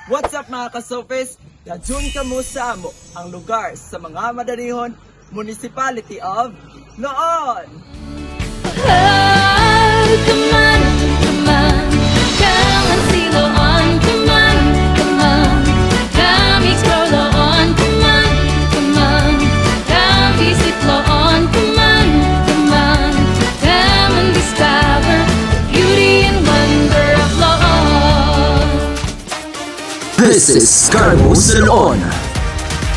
What's up mga kasopes? Dadun kamo sa amo ang lugar sa mga madarihon Municipality of Loon. Come on, come on, come and see Loon. Come on, come on, come explore Loon. Come on, come on, come visit Loon. Come on, come on, come and discover the beauty and wonder of Loon. This is Scarborough Loon.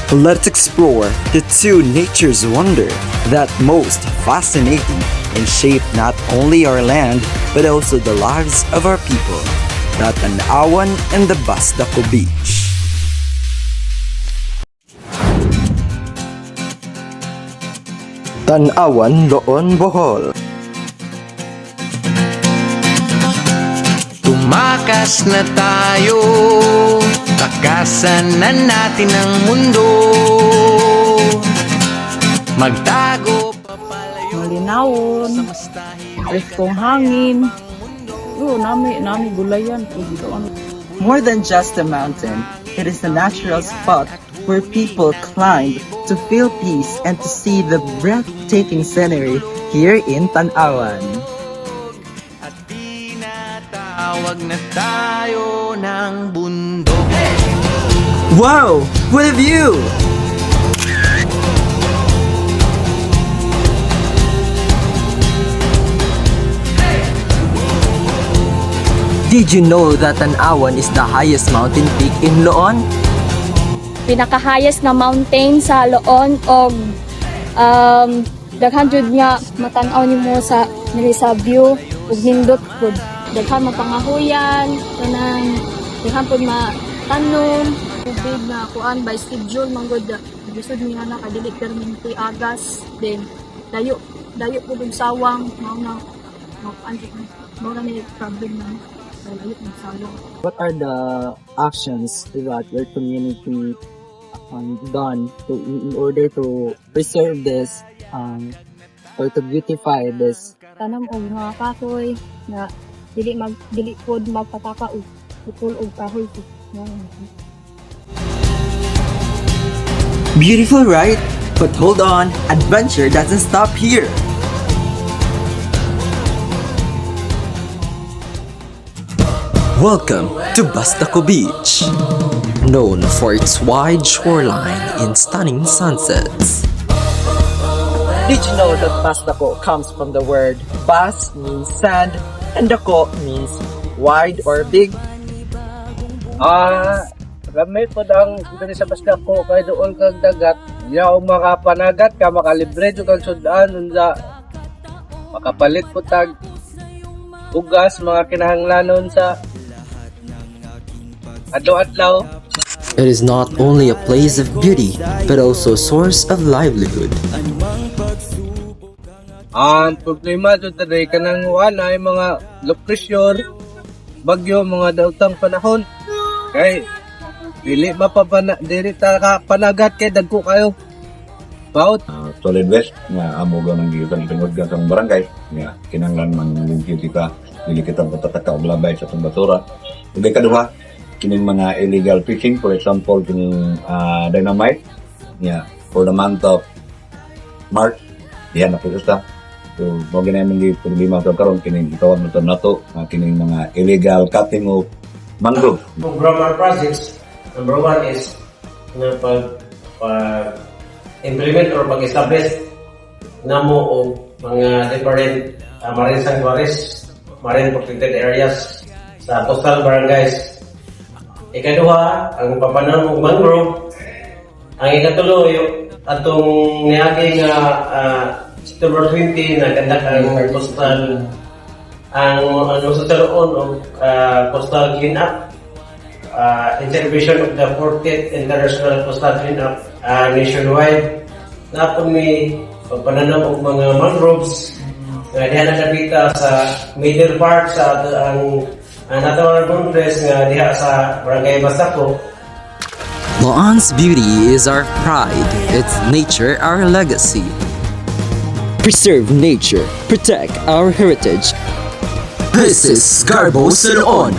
Let's explore the two nature's wonder that most fascinating and shape not only our land but also the lives of our people. The Tanawan and the Bastaco Beach. Tanawan, Loon, Bohol. Tumakas na tayo, takasan na natin ang mundo. Magtago papalayo Malinawon, preskong hangin. Nami gulayan po dito. More than just a mountain, it is a natural spot where people climb to feel peace and to see the breathtaking scenery here in Tanawan. at tinatawag na tayo ng bundok. Wow! What a view! Did you know that Tanawan is the highest mountain peak in Loon? Pinaka-highest nga mountain sa Loon og daghan jud nga matanaw nimo sa diri sa view ug nindot pud. Daghan mapangahuyan kanang daghan pud matanom tubig na kuan by schedule manggod bisod niya na kadili perminti agas then dayo pud og sawang mao na mao na ni problem na dayo ng sawang. What are the actions that your community done in order to preserve this or to beautify this? Tanam og mga kahoy na dili pod magpataka og putol og kahoy. Beautiful, right? But hold on, adventure doesn't stop here. Welcome to Bastaco Beach, known for its wide shoreline and stunning sunsets. Did you know that Bastaco comes from the word bas means sand and dako means wide or big? Gamay po ang dito sa Bastaco kay doon kag dagat. Yaw makapanagat ka makalibre jud kag sudan unsa makapalit po tag bugas mga kinahanglanon sa adlaw-adlaw. It is not only a place of beauty, but also a source of livelihood. Ang problema jud today kanang wala ay mga low pressure, bagyo, mga daotang panahon. Kay dili dili ta ka panagat kay dagko kayo. Baut Solid West nga amo gang gikan tungod ka sa barangay nga kinahanglan man limpyo ka dili kita patataka og labay sa tong basura. Ug ikaduha kining mga illegal fishing, for example kining dynamite for the month of March diyan na pusta. So mo ginay man problema sa karon kining gitawag nato kining mga illegal cutting of mangrove. From our projects, number one is na implement or pag-establish namo o mga different marine sanctuaries, marine protected areas sa coastal barangays. Ikaduha, ang papanang og mangrove. Ang ikatulo, atong niagi nga September 20 na kandak ang coastal sa Loon o coastal cleanup. Intervention of the 40th International Coastal Cleanup nationwide. Napon ni pagpananaw og mga mangroves nga diha nakabita sa middle part sa ang natural boundaries nga diha sa Barangay Bastaco. Loon's beauty is our pride, its nature our legacy. Preserve nature, protect our heritage. This is Scarborough Loon.